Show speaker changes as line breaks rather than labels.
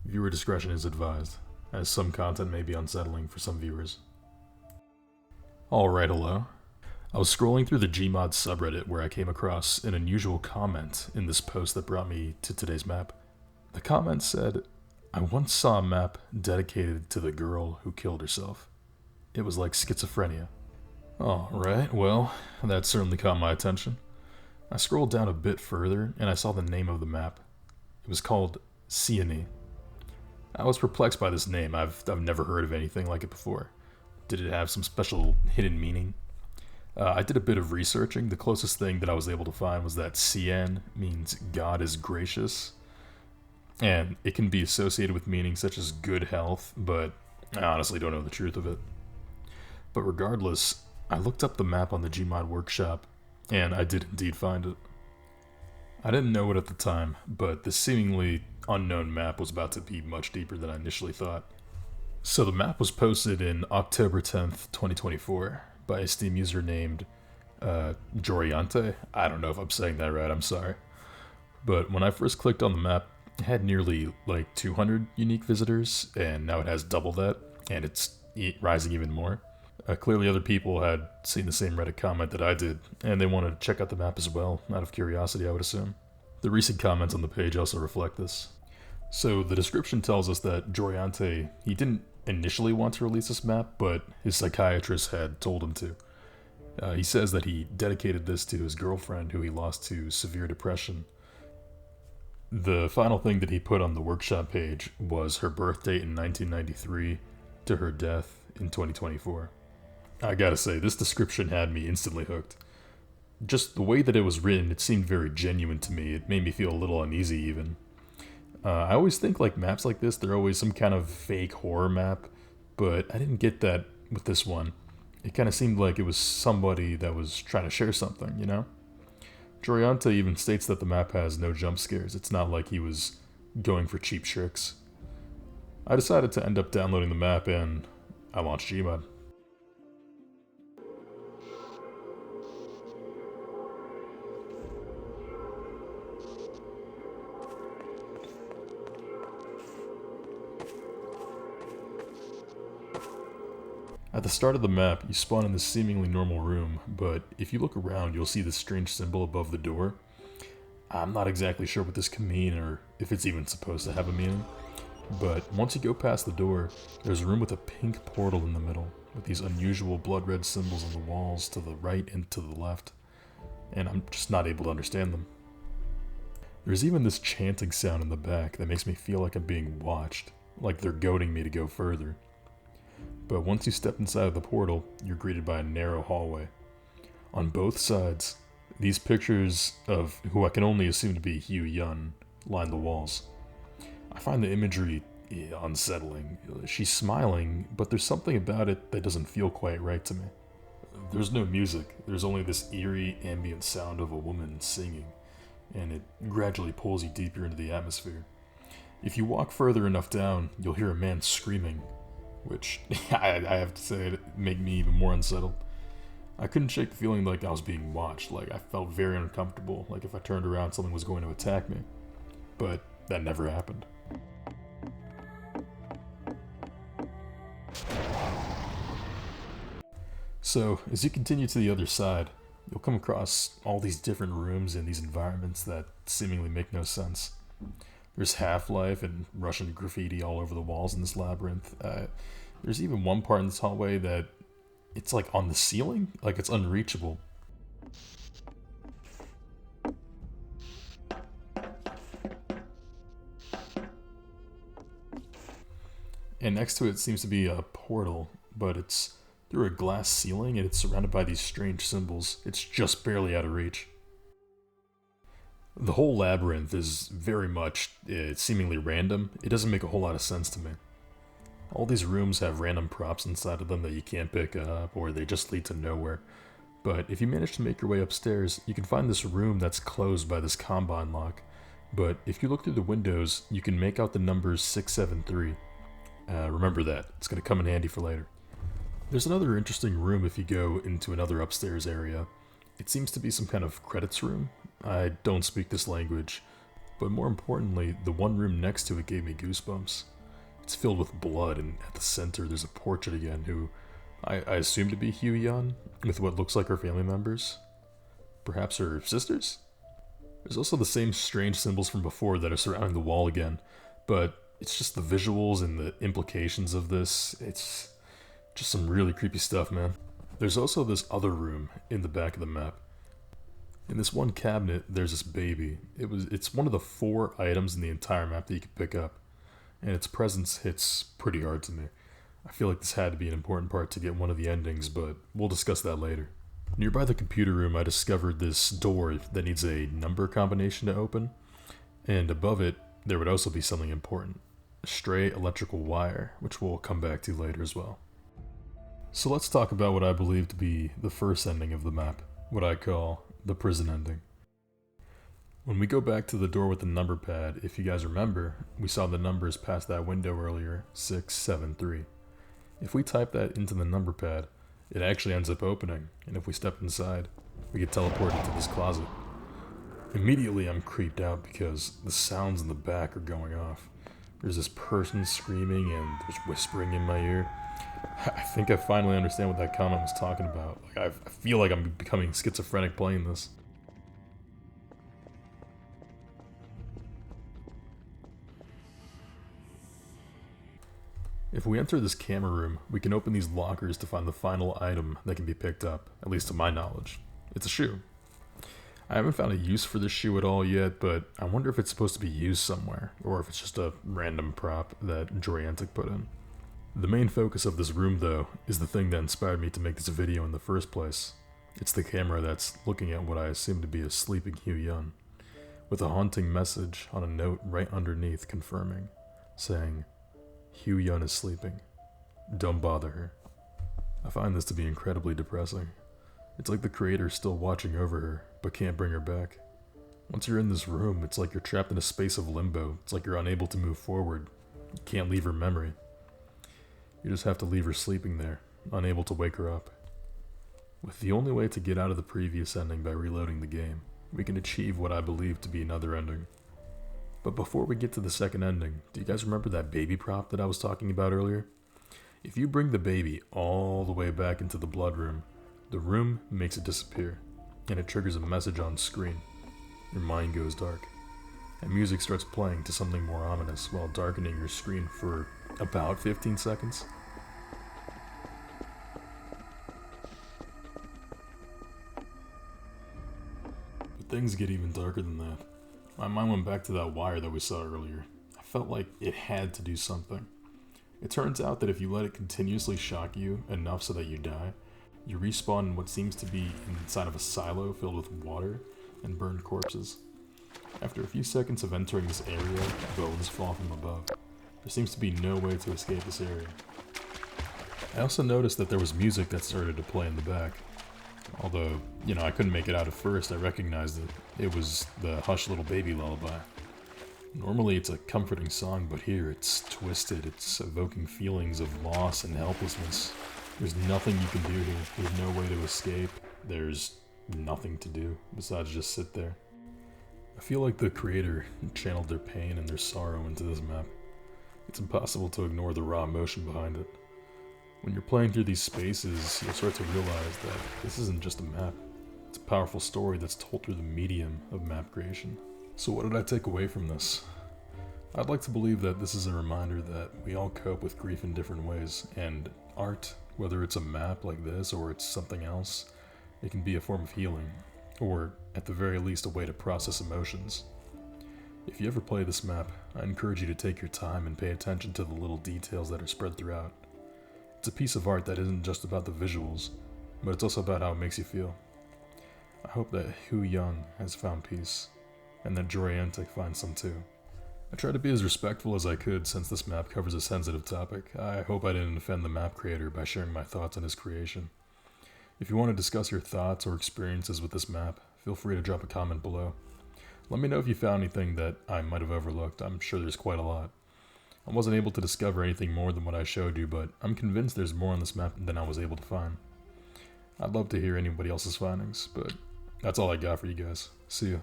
Viewer discretion is advised, as some content may be unsettling for some viewers. Alright, hello. I was scrolling through the Gmod subreddit where I came across an unusual comment in this post that brought me to today's map. The comment said, "I once saw a map dedicated to the girl who killed herself. It was like schizophrenia." Alright, well, that certainly caught my attention. I scrolled down a bit further and I saw the name of the map. It was called Sianny. I was perplexed by this name. I've never heard of anything like it before. Did it have some special hidden meaning? I did a bit of researching. The closest thing that I was able to find was that Sian means God is gracious, and it can be associated with meanings such as good health, but I honestly don't know the truth of it. But regardless, I looked up the map on the Gmod workshop, and I did indeed find it. I didn't know it at the time, but this seemingly unknown map was about to be much deeper than I initially thought. So the map was posted in October 10th, 2024 by a Steam user named Joriante. I don't know if I'm saying that right, I'm sorry. But when I first clicked on the map, it had nearly like 200 unique visitors, and now it has double that, and it's rising even more. Clearly other people had seen the same Reddit comment that I did, and they wanted to check out the map as well, out of curiosity I would assume. The recent comments on the page also reflect this. So the description tells us that Joriante, he didn't initially want to release this map, but his psychiatrist had told him to. He says that he dedicated this to his girlfriend who he lost to severe depression. The final thing that he put on the workshop page was her birth date in 1993 to her death in 2024. I gotta say, this description had me instantly hooked. Just the way that it was written, it seemed very genuine to me. It made me feel a little uneasy even. I always think like maps like this, they're always some kind of fake horror map, but I didn't get that with this one. It kind of seemed like it was somebody that was trying to share something, you know? Jorianta even states that the map has no jump scares. It's not like he was going for cheap tricks. I decided to end up downloading the map and I launched Gmod. At the start of the map, you spawn in this seemingly normal room, but if you look around, you'll see this strange symbol above the door. I'm not exactly sure what this can mean, or if it's even supposed to have a meaning, but once you go past the door, there's a room with a pink portal in the middle, with these unusual blood red symbols on the walls to the right and to the left, and I'm just not able to understand them. There's even this chanting sound in the back that makes me feel like I'm being watched, like they're goading me to go further. But once you step inside of the portal, you're greeted by a narrow hallway. On both sides, these pictures of who I can only assume to be Hugh Yun line the walls. I find the imagery unsettling. She's smiling, but there's something about it that doesn't feel quite right to me. There's no music, there's only this eerie ambient sound of a woman singing, and it gradually pulls you deeper into the atmosphere. If you walk further enough down, you'll hear a man screaming, which I have to say it made me even more unsettled. I couldn't shake the feeling like I was being watched, like I felt very uncomfortable, like if I turned around something was going to attack me. But that never happened. So, as you continue to the other side, you'll come across all these different rooms and these environments that seemingly make no sense. There's Half-Life and Russian graffiti all over the walls in this labyrinth. There's even one part in this hallway that it's like on the ceiling, like it's unreachable. And next to it seems to be a portal, but it's through a glass ceiling and it's surrounded by these strange symbols. It's just barely out of reach. The whole labyrinth is very much seemingly random. It doesn't make a whole lot of sense to me. All these rooms have random props inside of them that you can't pick up, or they just lead to nowhere. But if you manage to make your way upstairs, you can find this room that's closed by this combine lock. But if you look through the windows, you can make out the numbers 673. Remember that, it's going to come in handy for later. There's another interesting room if you go into another upstairs area. It seems to be some kind of credits room. I don't speak this language, But more importantly, the one room next to it gave me goosebumps. It's filled with blood, and at the center there's a portrait again, who I assume to be Hugh, with what looks like her family members. Perhaps her sisters? There's also the same strange symbols from before that are surrounding the wall again, but it's just the visuals and the implications of this. It's just some really creepy stuff, man. There's also this other room in the back of the map. In this one cabinet, there's this baby. It's one of the 4 items in the entire map that you can pick up, and its presence hits pretty hard to me. I feel like this had to be an important part to get one of the endings, but we'll discuss that later. Nearby the computer room, I discovered this door that needs a number combination to open, and above it, there would also be something important. A stray electrical wire, which we'll come back to later as well. So let's talk about what I believe to be the first ending of the map, what I call the prison ending. When we go back to the door with the number pad, if you guys remember, we saw the numbers past that window earlier, 673. If we type that into the number pad, it actually ends up opening, and if we step inside, we get teleported to this closet. Immediately I'm creeped out because the sounds in the back are going off. There's this person screaming and there's whispering in my ear. I think I finally understand what that comment was talking about. I feel like I'm becoming schizophrenic playing this. If we enter this camera room, we can open these lockers to find the final item that can be picked up, at least to my knowledge. It's a shoe. I haven't found a use for this shoe at all yet, but I wonder if it's supposed to be used somewhere, or if it's just a random prop that Joriantic put in. The main focus of this room, though, is the thing that inspired me to make this video in the first place. It's the camera that's looking at what I assume to be a sleeping Hugh, with a haunting message on a note right underneath confirming, saying, Hugh is sleeping. Don't bother her. I find this to be incredibly depressing. It's like the creator's still watching over her, but can't bring her back. Once you're in this room, it's like you're trapped in a space of limbo. It's like you're unable to move forward. You can't leave her memory. You just have to leave her sleeping there, unable to wake her up. With the only way to get out of the previous ending by reloading the game, we can achieve what I believe to be another ending. But before we get to the second ending, do you guys remember that baby prop that I was talking about earlier? If you bring the baby all the way back into the blood room, the room makes it disappear, and it triggers a message on screen. Your mind goes dark, and music starts playing to something more ominous while darkening your screen for about 15 seconds. But things get even darker than that. My mind went back to that wire that we saw earlier. I felt like it had to do something. It turns out that if you let it continuously shock you enough so that you die, you respawn in what seems to be inside of a silo filled with water and burned corpses. After a few seconds of entering this area, bones fall from above. There seems to be no way to escape this area. I also noticed that there was music that started to play in the back. Although, I couldn't make it out at first, I recognized it. It was the Hush Little Baby lullaby. Normally it's a comforting song, but here it's twisted. It's evoking feelings of loss and helplessness. There's nothing you can do here. There's no way to escape. There's nothing to do besides just sit there. I feel like the creator channeled their pain and their sorrow into this map. It's impossible to ignore the raw emotion behind it. When you're playing through these spaces, you'll start to realize that this isn't just a map. It's a powerful story that's told through the medium of map creation. So what did I take away from this? I'd like to believe that this is a reminder that we all cope with grief in different ways, and art, whether it's a map like this or it's something else, it can be a form of healing, or at the very least a way to process emotions. If you ever play this map, I encourage you to take your time and pay attention to the little details that are spread throughout. It's a piece of art that isn't just about the visuals, but it's also about how it makes you feel. I hope that Hu Young has found peace, and that Joriantic finds some too. I tried to be as respectful as I could since this map covers a sensitive topic. I hope I didn't offend the map creator by sharing my thoughts on his creation. If you want to discuss your thoughts or experiences with this map, feel free to drop a comment below. Let me know if you found anything that I might have overlooked. I'm sure there's quite a lot. I wasn't able to discover anything more than what I showed you, but I'm convinced there's more on this map than I was able to find. I'd love to hear anybody else's findings, but that's all I got for you guys. See ya.